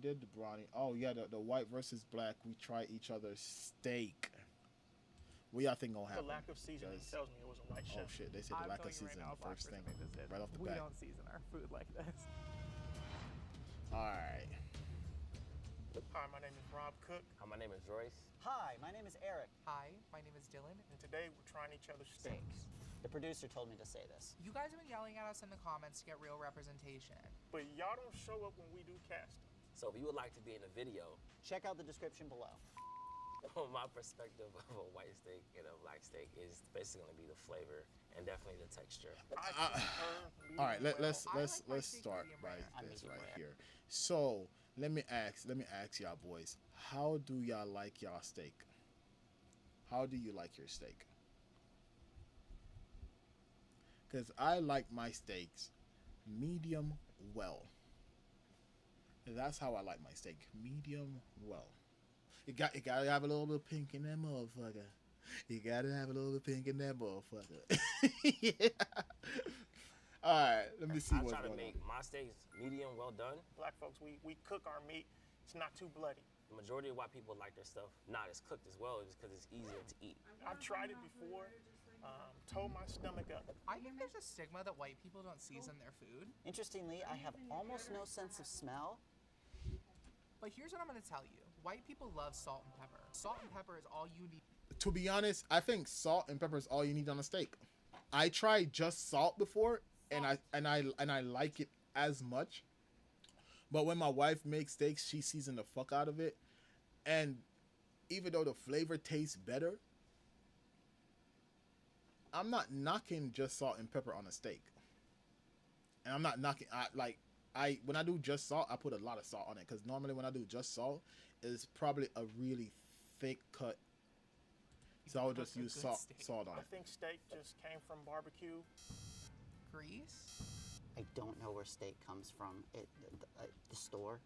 did the brownie. Oh yeah, the white versus black. We try each other's steak. What y'all think gonna The happen? lack of seasoning tells me it was a white Oh chef. shit, they said the I'm lack of telling you right seasoning now, a black first person thing, made this dish. right off the We bat. don't season our food like this. Alright. Hi, my name is Rob Cook, Hi, my name is Royce. Hi, my name is Eric. Hi, my name is Dylan. and today we're trying each other's steaks. The producer told me to say this. You guys have been yelling at us in the comments to get real representation. But y'all don't show up when we do casting. So if you would like to be in a video, Check out the description below. my perspective of a white steak and a black steak is basically going to be the flavor and definitely the texture. All right, let's I like my let's steak start medium by rare. I'm this medium right rare. here. So let me ask y'all boys, how do y'all like y'all steak? How do you like your steak? Because I like my steaks medium well. That's how I like my steak, medium well. It gotta have a little bit of pink in that motherfucker. You gotta have a little bit of pink in that motherfucker. Yeah. All right, let me see I what's try to going make on. my steaks medium well done. Black folks, we cook our meat. It's not too bloody. The majority of why people like their stuff not as cooked as well is because it's easier to eat. I've tried it before, tore my stomach up. I think there's a stigma that white people don't season their food. Interestingly, I have almost no sense of smell. But here's what I'm gonna tell you. White people love salt and pepper. Salt and pepper is all you need. To be honest, I think salt and pepper is all you need on a steak. I tried just salt before, and I like it as much. But when my wife makes steaks, she seasons the fuck out of it, and even though the flavor tastes better, I'm not knocking just salt and pepper on a steak. And I'm not knocking when I do just salt, I put a lot of salt on it because normally when I do just salt, it's probably a really thick cut. So I would just Cook a use good steak. salt on I it. think steak just came from barbecue. Grease? I don't know where steak comes from. The store.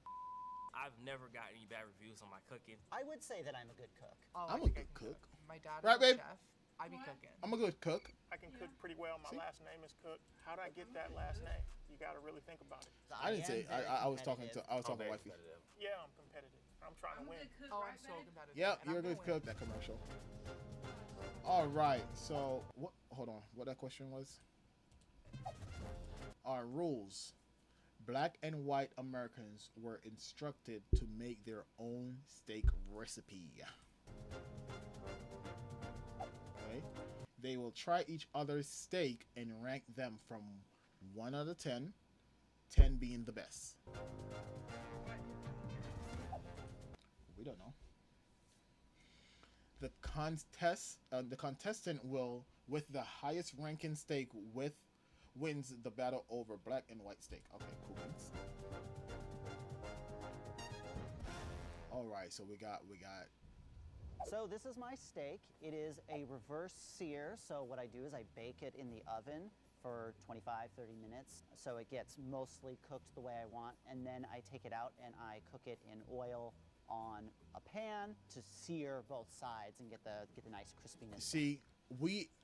I've never got any bad reviews on my cooking. I would say that I'm a good cook. Oh, I'm I a think I good can cook. My dad Right, is babe? a chef. I be cooking. I'm a good cook. I can cook pretty well. My See? last name is Cook. How'd I get that last name? You got to really think about it. I didn't say. am very I was talking competitive. to. I was I'm talking to very wifey. competitive. Yeah, I'm competitive. I'm trying to win. Oh, I'm so competitive. Yeah, and you're a I'm good gonna win. cook. That commercial. All right. So what? Hold on. What that question was? Our rules. Black and white Americans were instructed to make their own steak recipe. Okay. They will try each other's steak and rank them from 1 out of 10, 10 being the best. We don't know. The contestant will, with the highest ranking steak, wins the battle over black and white steak. Okay, cool. Thanks. All right, so we got. So this is my steak. It is a reverse sear. So what I do is I bake it in the oven for 25, 30 minutes. So it gets mostly cooked the way I want. And then I take it out and I cook it in oil on a pan to sear both sides and get the nice crispiness. See,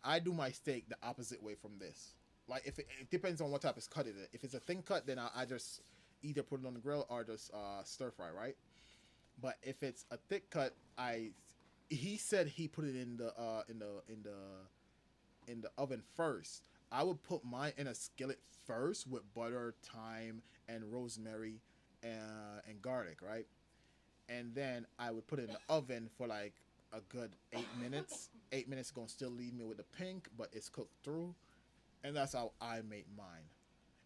I do my steak the opposite way from this. Like if it depends on what type of cut it is. If it's a thin cut, then I just either put it on the grill or just stir fry, right? But if it's a thick cut, he said he put it in the oven first. I would put mine in a skillet first with butter, thyme, and rosemary, and garlic, right? And then I would put it in the oven for like a good 8 minutes. 8 minutes gonna still leave me with the pink, but it's cooked through, and that's how I make mine.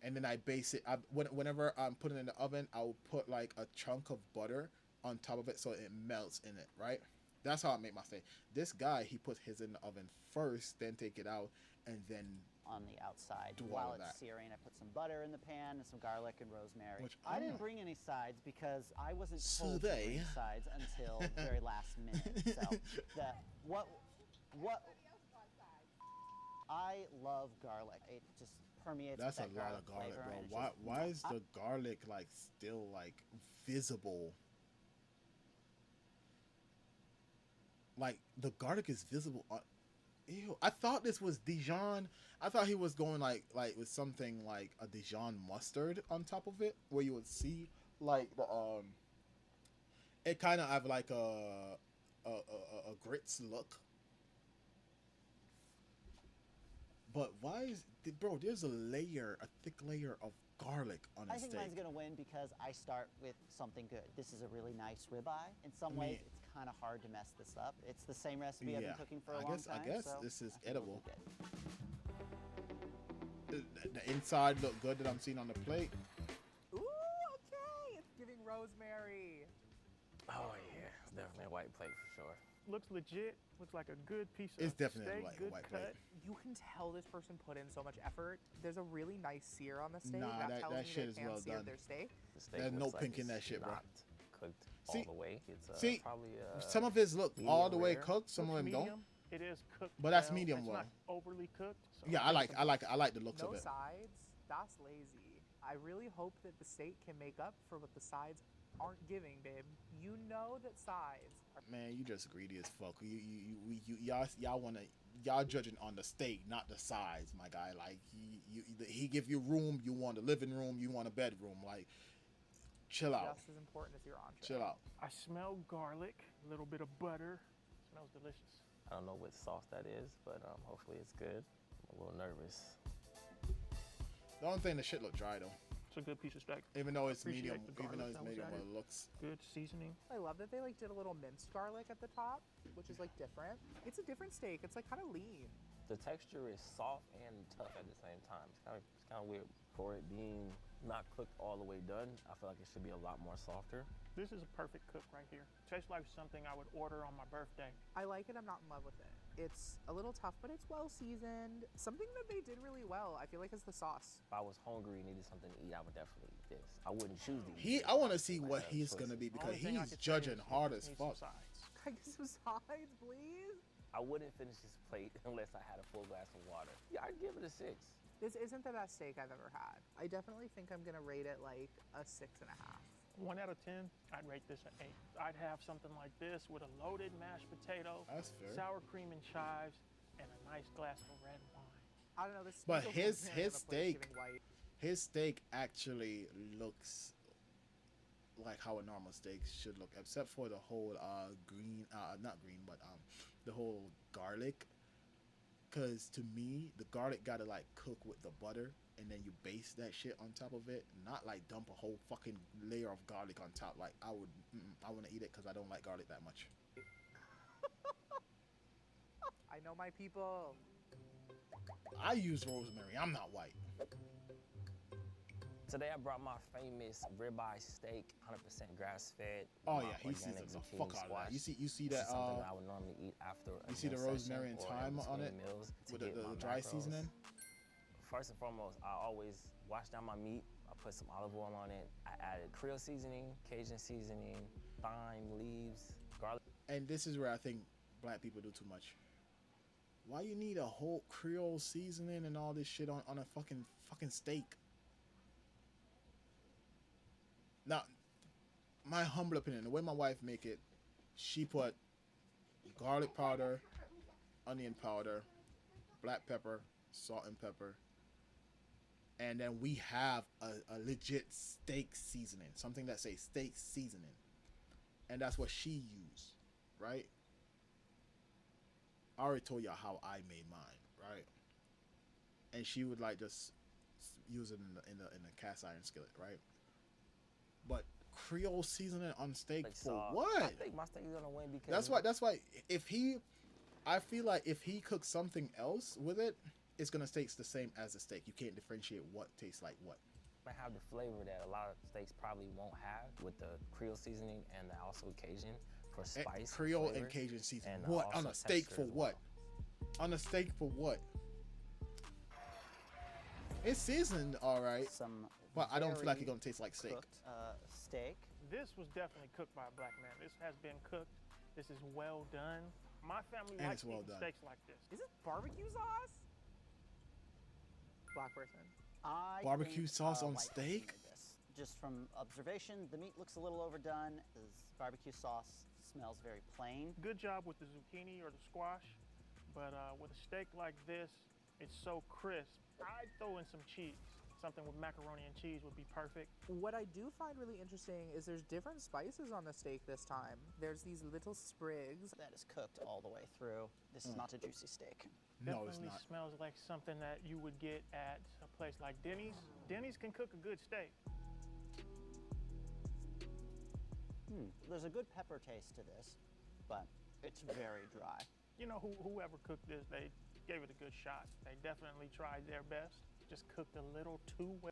And then I base it. Whenever I'm putting it in the oven, I'll put like a chunk of butter on top of it so it melts in it, right? That's how I make my steak. This guy, he put his in the oven first, then take it out, and then On the outside. Do all While of it's that. searing, I put some butter in the pan and some garlic and rosemary. Which I I'm didn't not- bring any sides because I wasn't So told to they- bring sides until the very last minute. So what I love garlic. It just permeates that's a with that lot of garlic, flavor, bro. and it's Why just- why is the garlic like still like visible? Like the garlic is visible on. Ew, I thought this was Dijon. I thought he was going like with something like a Dijon mustard on top of it, where you would see like It kind of have like a grits look. But why is bro? There's a thick layer of garlic on a I think steak. mine's gonna win because I start with something good. This is a really nice ribeye. In some I mean- ways, it's kind of hard to mess this up. It's the same recipe I've been cooking for a I long guess time. I guess so this is I think we'll edible. do good. The inside look good that I'm seeing on the plate. Ooh, okay. It's giving rosemary. Oh yeah, it's definitely a white plate for sure. Looks legit. Looks like a good piece of It's definitely steak, like a good white cut. plate. You can tell this person put in so much effort. There's a really nice sear on the steak. Nah, that that- tells that me shit they is hand well seared done. their steak. The steak There's no looks like pink in it's that shit, bro. not cooked See- all the way. It's see, probably Some of his look all medium the way rare. cooked. Some of Looks them medium. don't. It is cooked. But that's well. medium it's well. not overly cooked. So Yeah, I like the looks No of it. sides. That's lazy. I really hope that the steak can make up for what the sides aren't giving, babe. You know that sides are. Man, you just greedy as fuck. Y'all judging on the steak, not the size, my guy. Like he give you room, you want a living room, you want a bedroom. Like, chill out, Just as important as your entree. chill out. I smell garlic, a little bit of butter. Smells delicious. I don't know what sauce that is, but hopefully it's good. I'm a little nervous. The only thing, the shit look dry though. It's a good piece of steak. Even though it's Appreciate medium, the even though garlic it's that was medium, well, added. it looks. Good seasoning. I love that they like did a little minced garlic at the top, which is like different. It's a different steak. It's like kind of lean. The texture is soft and tough at the same time. It's kind of weird for it being not cooked all the way done. I feel like it should be a lot more softer. This is a perfect cook right here. Tastes like something I would order on my birthday. I like it. I'm not in love with it. It's a little tough, but it's well seasoned. Something that they did really well, I feel like, is the sauce. If I was hungry and needed something to eat, I would definitely eat this. I wouldn't choose to eat this. I want to see Like, what I have he's choices. gonna be because Only thing I he's could say judging is hard it as needs some fuck. sides. Can I get some sides, please? I wouldn't finish this plate unless I had a full glass of water. Yeah, I'd give it a 6. This isn't the best steak I've ever had. I definitely think I'm gonna rate it like a 6.5. 1 out of 10, I'd rate this an 8. I'd have something like this with a loaded mashed potato, That's fair. sour cream and chives, and a nice glass of red wine. I don't know. This. But smells his rosemary on the plate, steak- giving white. His steak actually looks like how a normal steak should look, except for the whole green, not green, but the whole garlic. Cause to me, the garlic gotta like cook with the butter, and then you base that shit on top of it. Not like dump a whole fucking layer of garlic on top. Like I wouldn't eat it because I don't like garlic that much. I know my people. I use rosemary. I'm not white. Today I brought my famous ribeye steak, 100% grass-fed. Oh my yeah, he organic seasons the zucchini fuck out of that. squash. You see This that is something that I would normally eat after a you see the meal rosemary session and or in thyme on between it meals to with get the my dry macros. seasoning. First and foremost, I always wash down my meat. I put some olive oil on it. I added Creole seasoning, Cajun seasoning, thyme leaves, garlic. And this is where I think black people do too much. Why you need a whole Creole seasoning and all this shit on a fucking steak? Now, my humble opinion, the way my wife make it, she put garlic powder, onion powder, black pepper, salt and pepper, and then we have a legit steak seasoning, something that says steak seasoning, and that's what she used, right? I already told y'all how I made mine, right? And she would like just use it in the cast iron skillet, right? But Creole seasoning on steak like for sauce. what? I think my steak is gonna win because That's why I feel like if he cooks something else with it, it's gonna taste the same as the steak. You can't differentiate what tastes like what. I have the flavor that a lot of steaks probably won't have with the Creole seasoning and also Cajun for spice. Creole flavor, and Cajun seasoning. and What on also a steak texture for as what? well. On a steak for what? It's seasoned all right, Some but I don't feel like very it's gonna taste like steak. cooked steak. This was definitely cooked by a black man. This has been cooked. This is well done. My family And likes it's well eating done. steaks like this. Is this barbecue sauce? Black person. I Barbecue think, sauce on white person steak? did this. Just from observation, the meat looks a little overdone. This barbecue sauce smells very plain. Good job with the zucchini or the squash, but with a steak like this, it's so crisp. I'd throw in some cheese. Something with macaroni and cheese would be perfect. What I do find really interesting is there's different spices on the steak this time. There's these little sprigs. That is cooked all the way through. This is not a juicy steak. No, it's Definitely not. smells like something that you would get at a place like Denny's. Denny's can cook a good steak. There's a good pepper taste to this, but it's very dry. You know, whoever cooked this, they gave it a good shot. They definitely tried their best. Just cooked a little too well.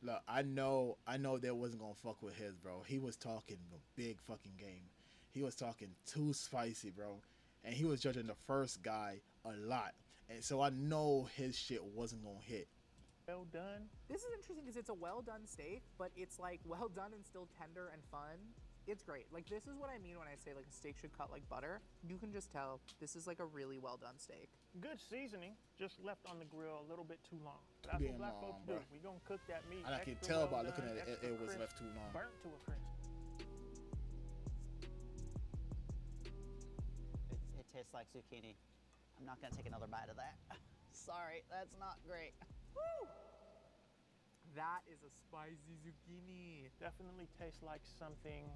Look, I know they wasn't gonna fuck with his, bro. He was talking a big fucking game. He was talking too spicy, bro, and he was judging the first guy a lot. And so I know his shit wasn't gonna hit. Well done. This is interesting because it's a well done steak, but it's like well done and still tender and fun. It's great. Like, this is what I mean when I say like a steak should cut like butter. You can just tell this is like a really well done steak. Good seasoning, just left on the grill a little bit too long. That's Being what black long, folks do. bruh. We gonna cook that meat. And I can extra tell well by done, looking at it, extra it was crisp, left too long. burnt to a crisp. It tastes like zucchini. I'm not gonna take another bite of that. Sorry, that's not great. Woo! That is a spicy zucchini. Definitely tastes like something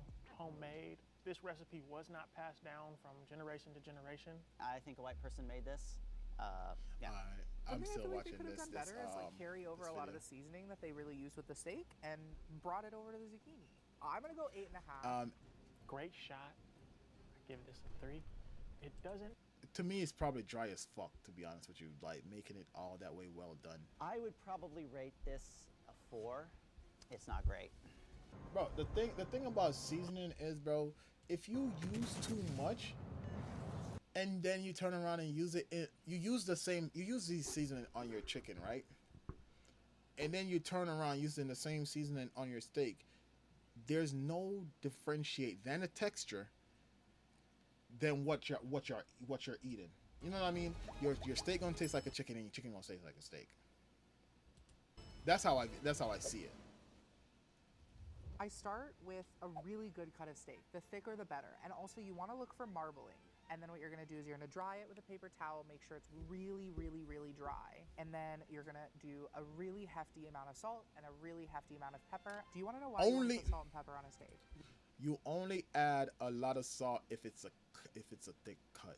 homemade. This recipe was not passed down from generation to generation. I think a white person made this. Yeah. All right, I'm Something I still feel like watching they could this. have done better is like carry over this a lot of video. the seasoning that they really used with the steak and brought it over to the zucchini. I'm gonna go 8.5. Great shot. I give this a 3. It doesn't. To me, it's probably dry as fuck. To be honest with you, like making it all that way well done, I would probably rate this a 4. It's not great. bro. The thing about seasoning is, bro, if you use too much, and then you turn around and use it, you use these seasoning on your chicken, right? And then you turn around using the same seasoning on your steak. There's no differentiate than a texture than what you're eating. You know what I mean? Your steak gonna taste like a chicken, and your chicken gonna taste like a steak. That's how I see it. I start with a really good cut of steak. The thicker, the better. And also, you want to look for marbling. And then what you're going to do is you're going to dry it with a paper towel, make sure it's really, really, really dry. And then you're going to do a really hefty amount of salt and a really hefty amount of pepper. Do you want to know why you want to put salt and pepper on a steak? You only add a lot of salt if it's a thick cut.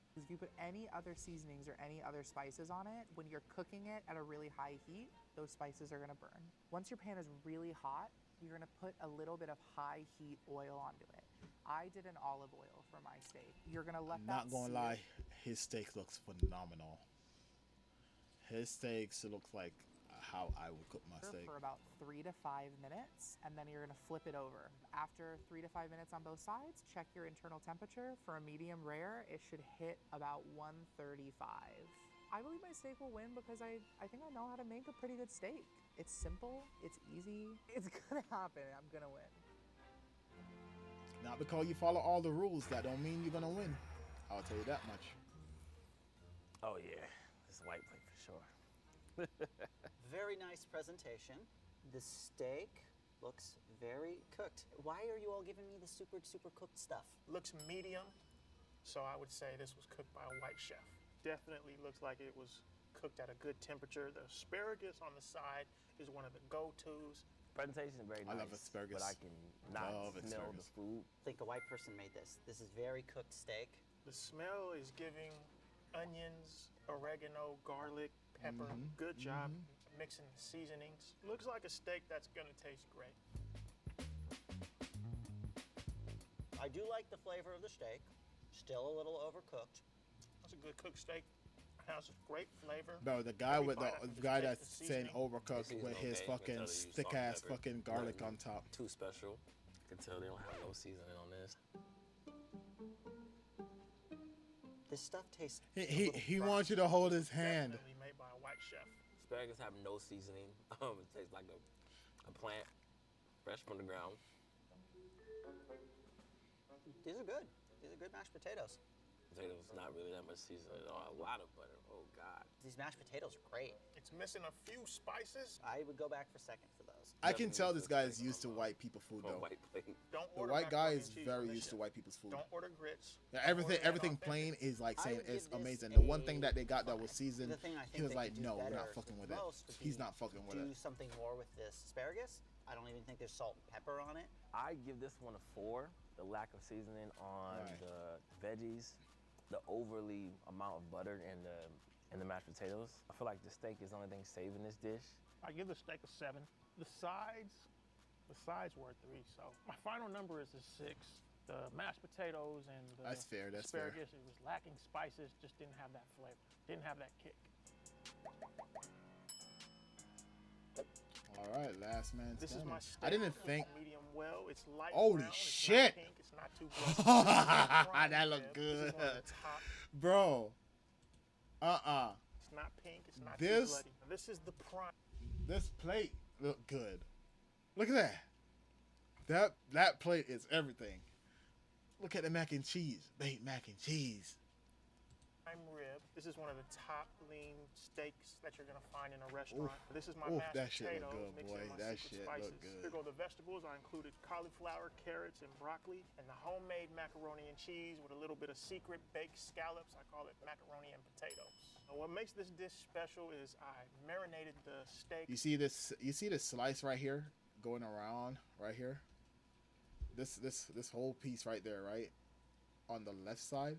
Because if you put any other seasonings or any other spices on it, when you're cooking it at a really high heat, those spices are going to burn. Once your pan is really hot, you're going to put a little bit of high heat oil onto it. I did an olive oil for my steak. You're going to let that Not gonna sear lie, his steak looks phenomenal. His steaks look like how I would cook my steak. for about 3 to 5 minutes, and then you're going to flip it over. After 3 to 5 minutes on both sides, check your internal temperature. For a medium rare, it should hit about 135. I believe my steak will win because I think I know how to make a pretty good steak. It's simple, it's easy, it's gonna happen, I'm gonna win. Not because you follow all the rules, that don't mean you're gonna win. I'll tell you that much. Oh yeah, this white plate for sure. Very nice presentation. The steak looks very cooked. Why are you all giving me the super cooked stuff? Looks medium, so I would say this was cooked by a white chef. Definitely looks like it was cooked at a good temperature. The asparagus on the side is one of the go-tos. Presentation is very I nice. love asparagus. But I can not Love smell the asparagus. food. I think a white person made this. This is very cooked steak. The smell is giving onions, oregano, garlic, pepper. Good job mixing the seasonings. Looks like a steak that's gonna taste great. I do like the flavor of the steak. Still a little overcooked. That's a good cooked steak. Has a great flavor. Bro, the guy with the Every bite I can just guy taste that's the saying seasoning. overcooked Seasoning with his okay. fucking Can tell they use thick salt and ass pepper. fucking garlic Nothing on top. Too special. I can tell they don't have no seasoning on this. This stuff tastes He wants you to hold his hand. Definitely made by a white chef. Asparagus have no seasoning. It tastes like a plant, fresh from the ground. These are good. These are good mashed potatoes. potatoes, not really that much seasoning at all. A lot of butter. Oh God. These mashed potatoes are great. It's missing a few spices. I would go back for second for those. I can tell this guy is Definitely used to white people food on though. white plate. Don't The order white guy macaroni is and cheese very on this used to ship. white people's food. Don't order grits. Yeah, Don't order everything that plain authentic. is like I saying would it's give this amazing. The one thing that they got that was five. seasoned, The thing I he think was they like, could do no, we're better not fucking with it. most would He's be not fucking with do it. something more with this asparagus. I don't even think there's salt and pepper on it. I give this one a 4. The lack of seasoning on Right. the veggies, the overly amount of butter in the mashed potatoes. I feel like the steak is the only thing saving this dish. I give the steak a 7. The sides were a 3. So my final number is a 6. The mashed potatoes and the That's fair, that's fair. asparagus, it was lacking spices, just didn't have that flavor, didn't have that kick. All right, last man This is standing. my steak. I didn't It's think. medium well. It's light Holy brown. It's shit. Not pink. It's not too black. This is my prime That rib. looked This is one of good. the top. Bro. It's not pink. It's not This- too bloody. This is the prime. This plate look good. Look at that. That plate is everything. Look at the mac and cheese. Baked mac and cheese. Rib. This is one of the top lean steaks that you're gonna find in a restaurant. Oof. This is my Oof, mashed that shit look potatoes good, mixed boy. in my That secret shit spices. look good. Here go the vegetables. I included cauliflower, carrots, and broccoli, and the homemade macaroni and cheese with a little bit of secret baked scallops. I call it macaroni and potatoes. And what makes this dish special is I marinated the steak. You see this? You see this slice right here going around right here? This whole piece right there, right? On the left side.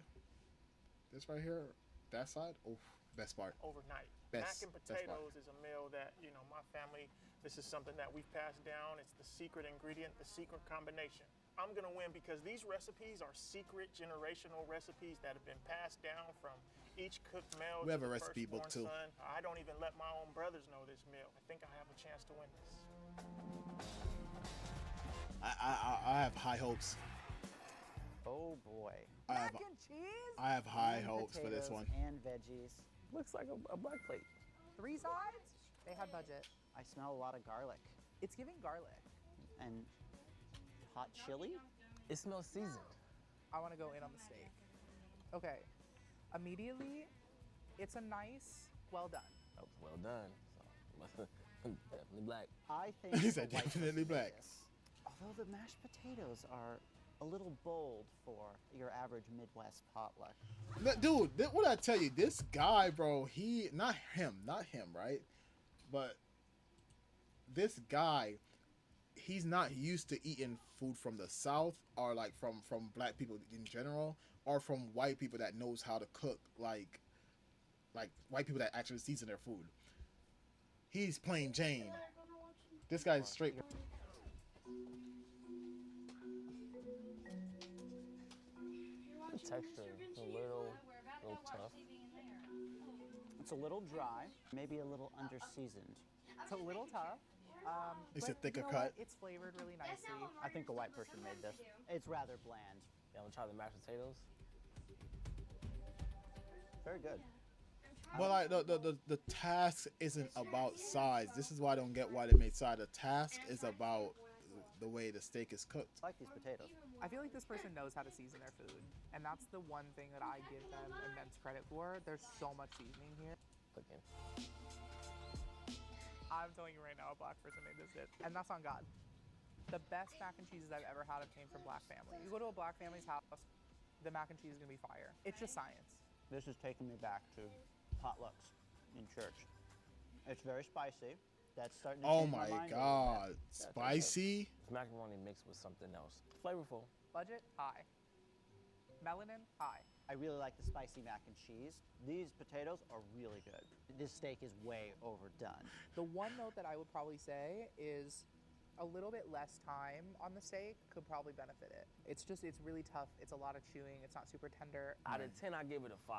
This right here, that side. Oh, best part. Overnight. Best- Mac and best part. potatoes is a meal that, my family, this is something that we've passed down. It's the secret ingredient, the secret combination. I'm gonna win because these recipes are secret generational recipes that have been passed down from each cooked male We to have a the recipe book, firstborn too. son. I don't even let my own brothers know this meal. I think I have a chance to win this. I have high hopes. Oh boy. I have, Mac and cheese? I have high And hopes for this potatoes one. And veggies. Looks like a black plate. 3 sides? They had budget. I smell a lot of garlic It's giving garlic. and hot chili. It smells seasoned. I want to go in on the steak. Okay. Immediately, it's a nice, well done. That was well done. So, definitely black. I think He it's said the white definitely person black. made this. Although the mashed potatoes are a little bold for your average Midwest potluck. Dude, what I tell you, this guy, bro, not him, right? But this guy, he's not used to eating food from the South or like from black people in general or from white people that knows how to cook like white people that actually season their food. He's plain Jane. This guy's straight. The texture is a little tough. It's a little dry, maybe a little under-seasoned. It's a little tough. It's but a thicker you know what? cut. It's flavored really nicely. I think the white person made this. It's rather bland. Yeah, I'm gonna try the mashed potatoes. Very good. But like the task isn't about size. This is why I don't get why they made size. The task is about the way the steak is cooked. I like these potatoes. I feel like this person knows how to season their food. And that's the one thing that I give them immense credit for. There's so much seasoning here. Cooking. I'm telling you right now, a black person made this dish. And that's on God. The best mac and cheeses I've ever had have came from black families. You go to a black family's house, the mac and cheese is gonna be fire. It's just science. This is taking me back to potlucks in church. It's very spicy. That's starting to Oh change my my mind a little god, spicy. It's macaroni mixed with something else. Flavorful. Budget, high. Melanin, high. I really like the spicy mac and cheese. These potatoes are really good. This steak is way overdone. The one note that I would probably say is a little bit less time on the steak could probably benefit it. It's really tough. It's a lot of chewing. It's not super tender. Out of 10, I give it a 5.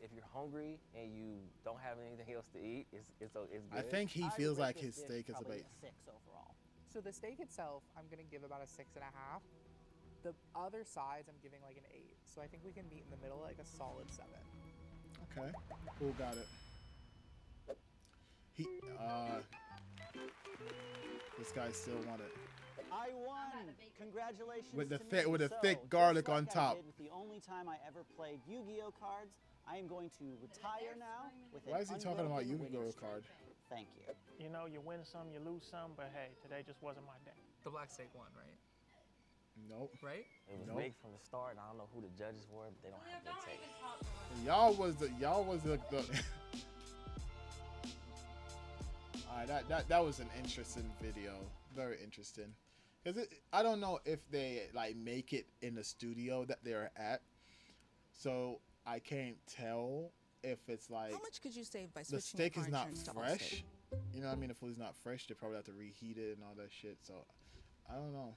If you're hungry and you don't have anything else to eat, it's good. I think he I would feels rate like this his dish steak is a probably bait. a 6 overall. So the steak itself, I'm gonna give about a 6.5. The other sides, I'm giving like an 8. So I think we can meet in the middle, like a solid 7. Okay, who got it? He this guy still wanted. I won! Congratulations With the to thick- me. with the So, thick just garlic like on I top. did with the only time I ever played Yu-Gi-Oh cards, I am going to retire now with Why an is he talking about unbroken winning Yu-Gi-Oh streak. card? Thank you. You know, you win some, you lose some, but hey, today just wasn't my day. The black steak won, right? Nope. Right? It was Nope. rigged from the start. I don't know who the judges were, but they don't have good taste. Y'all was the Alright, that was an interesting video. Very interesting. Cause I don't know if they like make it in the studio that they're at, so I can't tell if it's like How much could you save by the switching steak your is car not insurance to fresh. Allstate? You know what I mean? The food is not fresh. They probably have to reheat it and all that shit. So I don't know.